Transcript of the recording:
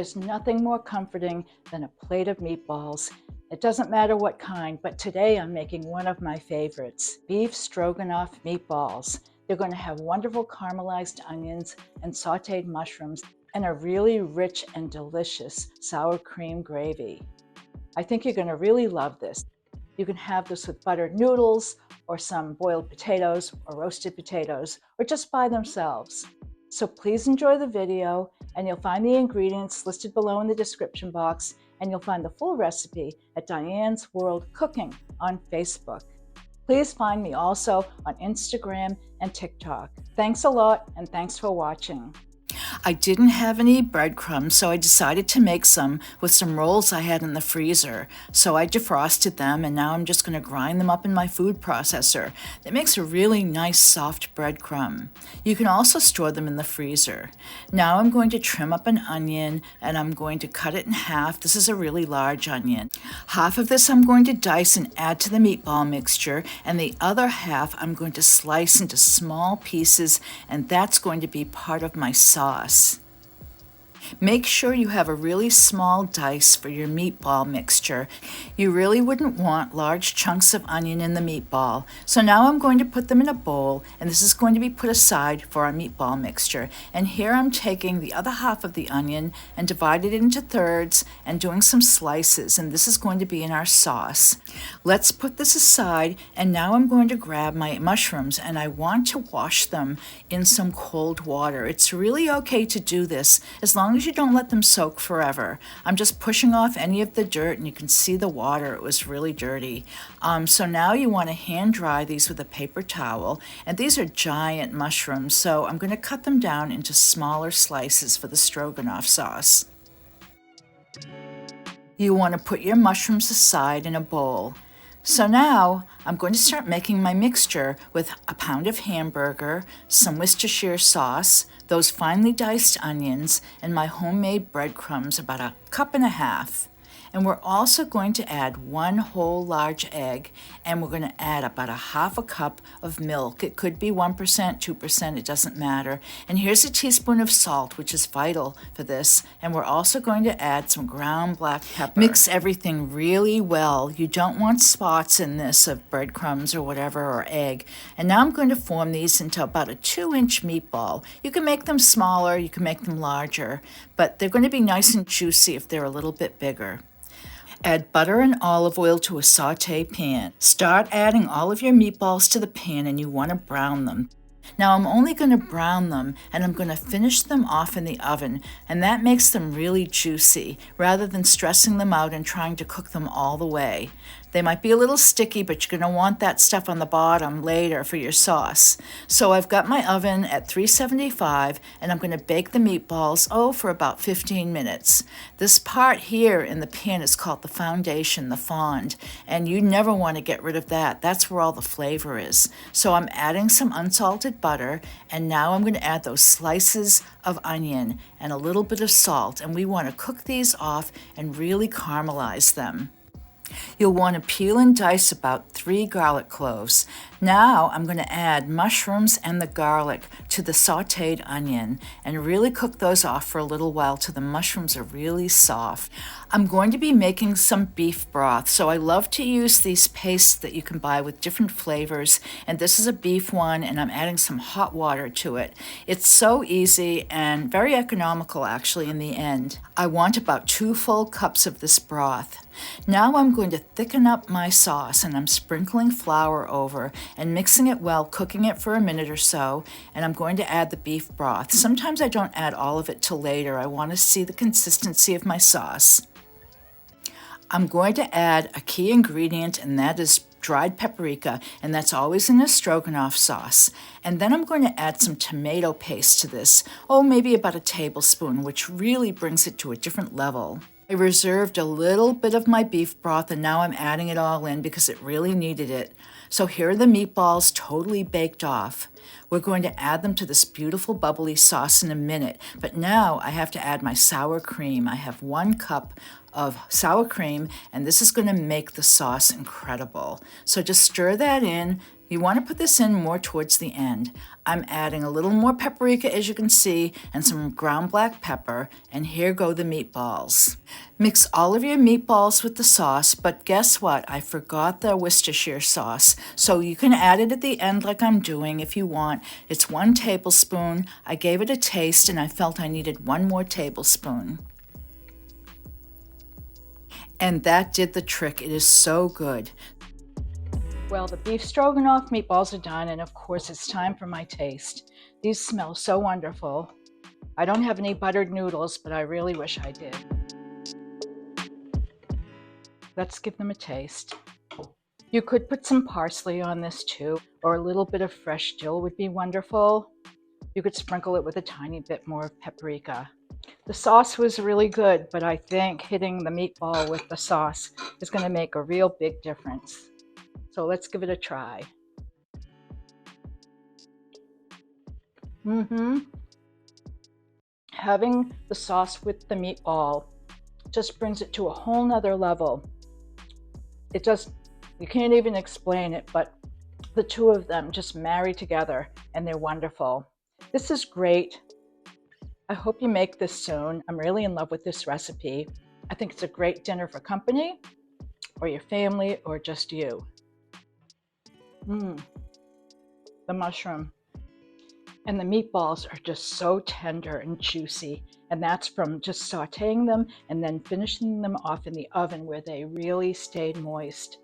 There's nothing more comforting than a plate of meatballs. It doesn't matter what kind, but today I'm making one of my favorites, beef stroganoff meatballs. They're going to have wonderful caramelized onions and sauteed mushrooms and a really rich and delicious sour cream gravy. I think you're going to really love this. You can have this with buttered noodles or some boiled potatoes or roasted potatoes or just by themselves. So please enjoy the video, and you'll find the ingredients listed below in the description box, and you'll find the full recipe at Diane's World Cooking on Facebook. Please find me also on Instagram and TikTok. Thanks a lot, and thanks for watching. I didn't have any breadcrumbs, so I decided to make some with some rolls I had in the freezer. So I defrosted them, and now I'm just going to grind them up in my food processor. It makes a really nice soft breadcrumb. You can also store them in the freezer. Now I'm going to trim up an onion, and I'm going to cut it in half. This is a really large onion. Half of this I'm going to dice and add to the meatball mixture, and the other half I'm going to slice into small pieces, and that's going to be part of my sauce. Make sure you have a really small dice for your meatball mixture. You really wouldn't want large chunks of onion in the meatball. So now I'm going to put them in a bowl, and this is going to be put aside for our meatball mixture. And here I'm taking the other half of the onion and dividing it into thirds and doing some slices, and this is going to be in our sauce. Let's put this aside, and now I'm going to grab my mushrooms, and I want to wash them in some cold water. It's really okay to do this as long as you don't let them soak forever. I'm just pushing off any of the dirt, and you can see the water. It was really dirty. So now you want to hand dry these with a paper towel, and these are giant mushrooms, so I'm going to cut them down into smaller slices for the stroganoff sauce. You want to put your mushrooms aside in a bowl. So now I'm going to start making my mixture with a pound of hamburger, some Worcestershire sauce, those finely diced onions, and my homemade breadcrumbs, about a cup and a half. And we're also going to add one whole large egg, and we're going to add about a half a cup of milk. It could be 1%, 2%, it doesn't matter. And here's a teaspoon of salt, which is vital for this. And we're also going to add some ground black pepper. Mix everything really well. You don't want spots in this of breadcrumbs or whatever, or egg. And now I'm going to form these into about a 2-inch meatball. You can make them smaller, you can make them larger, but they're going to be nice and juicy if they're a little bit bigger. Add butter and olive oil to a saute pan. Start adding all of your meatballs to the pan, and you want to brown them. Now I'm only going to brown them, and I'm going to finish them off in the oven, and that makes them really juicy rather than stressing them out and trying to cook them all the way. They might be a little sticky, but you're going to want that stuff on the bottom later for your sauce. So I've got my oven at 375, and I'm going to bake the meatballs, for about 15 minutes. This part here in the pan is called the foundation, the fond, and you never want to get rid of that. That's where all the flavor is. So I'm adding some unsalted butter, and now I'm going to add those slices of onion and a little bit of salt, and we want to cook these off and really caramelize them. You'll want to peel and dice about 3 garlic cloves. Now I'm going to add mushrooms and the garlic to the sauteed onion and really cook those off for a little while till the mushrooms are really soft. I'm going to be making some beef broth, so I love to use these pastes that you can buy with different flavors, and this is a beef one, and I'm adding some hot water to it. It's so easy and very economical actually in the end. I want about 2 full cups of this broth. Now I'm going to thicken up my sauce, and I'm sprinkling flour over and mixing it well, cooking it for a minute or so, and I'm going to add the beef broth. Sometimes I don't add all of it till later. I want to see the consistency of my sauce. I'm going to add a key ingredient, and that is dried paprika, and that's always in a stroganoff sauce. And then I'm going to add some tomato paste to this, maybe about a tablespoon, which really brings it to a different level. I reserved a little bit of my beef broth, and now I'm adding it all in because it really needed it. So here are the meatballs totally baked off. We're going to add them to this beautiful bubbly sauce in a minute, but now I have to add my sour cream. I have 1 cup of sour cream, and this is going to make the sauce incredible. So just stir that in. You want to put this in more towards the end. I'm adding a little more paprika, as you can see, and some ground black pepper, and here go the meatballs. Mix all of your meatballs with the sauce, but guess what? I forgot the Worcestershire sauce, so you can add it at the end like I'm doing if you want. It's 1 tablespoon. I gave it a taste, and I felt I needed 1 more tablespoon. And that did the trick. It is so good. Well, the beef stroganoff meatballs are done, and of course it's time for my taste. These smell so wonderful. I don't have any buttered noodles, but I really wish I did. Let's give them a taste. You could put some parsley on this too, or a little bit of fresh dill would be wonderful. You could sprinkle it with a tiny bit more of paprika. The sauce was really good, but I think hitting the meatball with the sauce is going to make a real big difference. So let's give it a try. Having the sauce with the meatball just brings it to a whole nother level. You can't even explain it, but the two of them just marry together and they're wonderful. This is great. I hope you make this soon. I'm really in love with this recipe. I think it's a great dinner for company, or your family, or just you. The mushroom and the meatballs are just so tender and juicy, and that's from just sauteing them and then finishing them off in the oven where they really stayed moist.